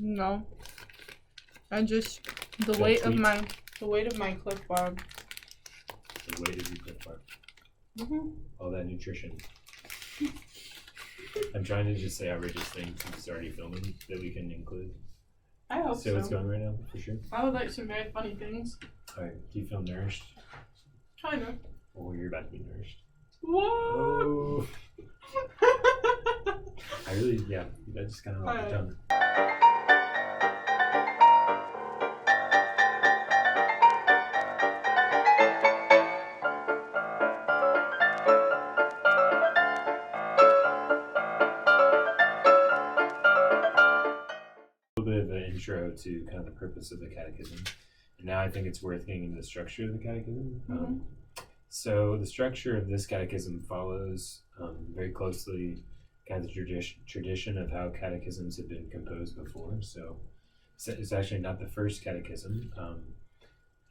No. I just the weight of my Cliff Bar. The weight of your Cliff Bar. Mm-hmm. All that nutrition. I'm trying to just say outrageous things since it's already filming that we can include. I hope so. So it's going right now, for sure? I would like some very funny things. Alright, do you feel nourished? Kind of. Well, you're about to be nourished. What? Oh. I just kind of off the tongue. A little bit of an intro to kind of the purpose of the Catechism. And now I think it's worth getting into the structure of the Catechism. Mm-hmm. So the structure of this Catechism follows very closely kind of the tradition of how catechisms have been composed before. So it's actually not the first catechism.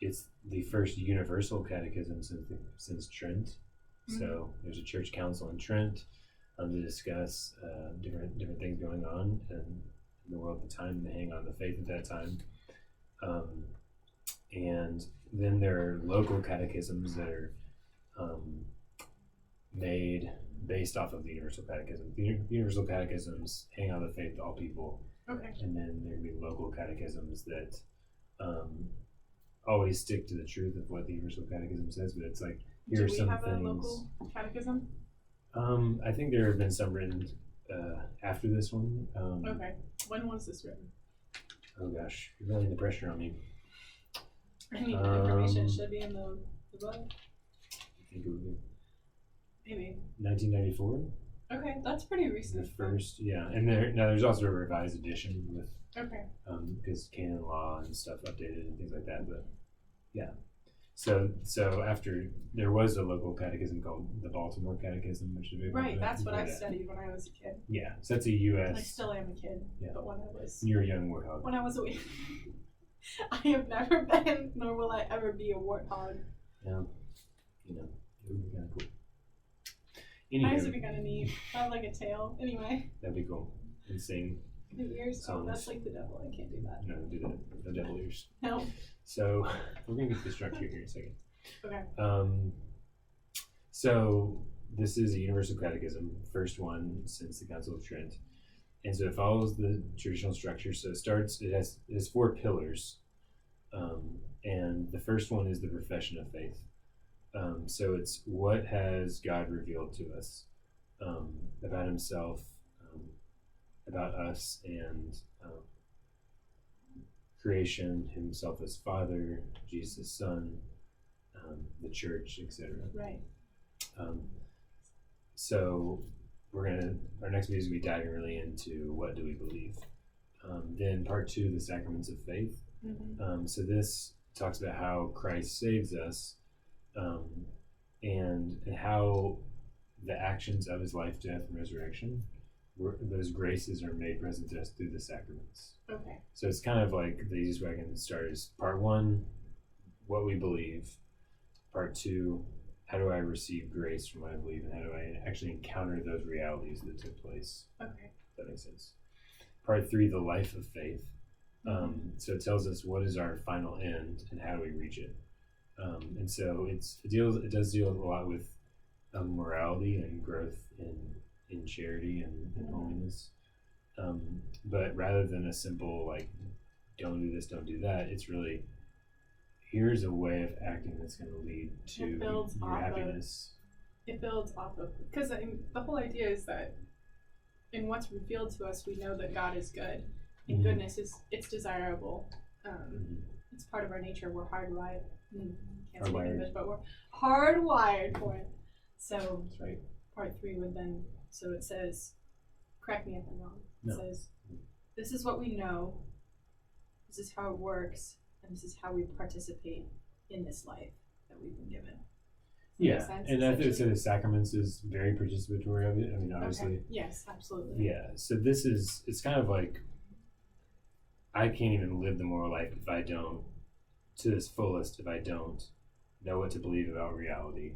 It's the first universal catechism since Trent. Mm-hmm. So there's a church council in Trent to discuss different things going on in the world at the time, and hang on the faith at that time. And then there are local catechisms that are made based off of the Universal Catechism. The Universal Catechisms hang on the faith to all people. Okay. And then there can be local catechisms that always stick to the truth of what the Universal Catechism says, but it's like, here are some things. Do we have a local catechism? I think there have been some written after this one. Okay. When was this written? Oh gosh, you're laying the pressure on me. Any information should be in the book? I think it would be. Maybe. 1994? Okay, that's pretty recent. The first, yeah. And there's also a revised edition with, okay. Because canon law and stuff updated and things like that, but yeah. So after, there was a local catechism called the Baltimore Catechism, which is very right. That's what I studied when I was a kid. Yeah, so that's a U.S. I still am a kid. Yeah. But when I was, you're a young warthog. When I was a I have never been, nor will I ever be a warthog. Yeah, it would be kind of cool. Anyway, nice would be kind of neat. I have like a tail. Anyway. That'd be cool. And sing. The ears. Oh, that's like the devil. I can't do that. No, do that. No devil ears. No. So we're gonna get to the structure here in a second. Okay. So this is a universal catechism, first one since the Council of Trent, and so it follows the traditional structure. So it has four pillars, and the first one is the profession of faith. So it's what has God revealed to us about Himself, about us, and creation, Himself as Father, Jesus as Son, the Church, etc. Right. So our next video is going to be diving really into what do we believe. Then part 2, the sacraments of faith. Mm-hmm. So this talks about how Christ saves us. And how the actions of His life, death, and resurrection, those graces are made present to us through the sacraments. Okay. So it's kind of like the easiest way I can start is part 1, what we believe. Part 2, how do I receive grace from what I believe, and how do I actually encounter those realities that took place? Okay. If that makes sense. Part 3, the life of faith. So it tells us what is our final end and how do we reach it. And so it does deal a lot with morality and growth in charity and holiness. But rather than a simple like, don't do this, don't do that, it's really, here's a way of acting that's going to lead to your happiness. It builds off of, because the whole idea is that in what's revealed to us, we know that God is good, and Mm-hmm. goodness it's desirable. It's part of our nature. We're hardwired. Can't speak English, but we're hardwired for it. So that's right. Part 3 would then, so it says, correct me if I'm wrong. It says, this is what we know, this is how it works, and this is how we participate in this life that we've been given. Yeah, and I think the sacraments is very participatory of it. I mean, obviously. Okay. Yes, absolutely. Yeah, so it's kind of like, I can't even live the moral life if I don't, to its fullest, if I don't know what to believe about reality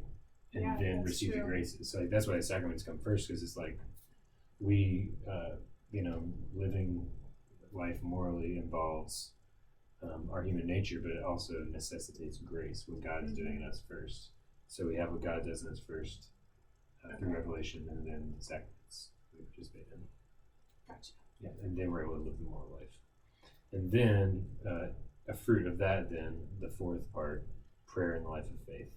and then receive the graces. So like, that's why the sacraments come first, because it's like we, living life morally involves our human nature, but it also necessitates grace, what God is doing in us first. So we have what God does in us first through revelation, and then the sacraments we participate in. Gotcha. Yeah, and then we're able to live the moral life. And then a fruit of that, then the fourth part, prayer in the life of faith.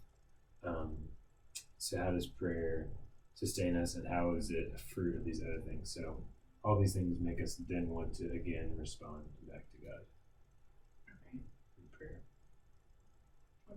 So how does prayer sustain us, and how is it a fruit of these other things? So all these things make us then want to again respond back to God Okay. in prayer.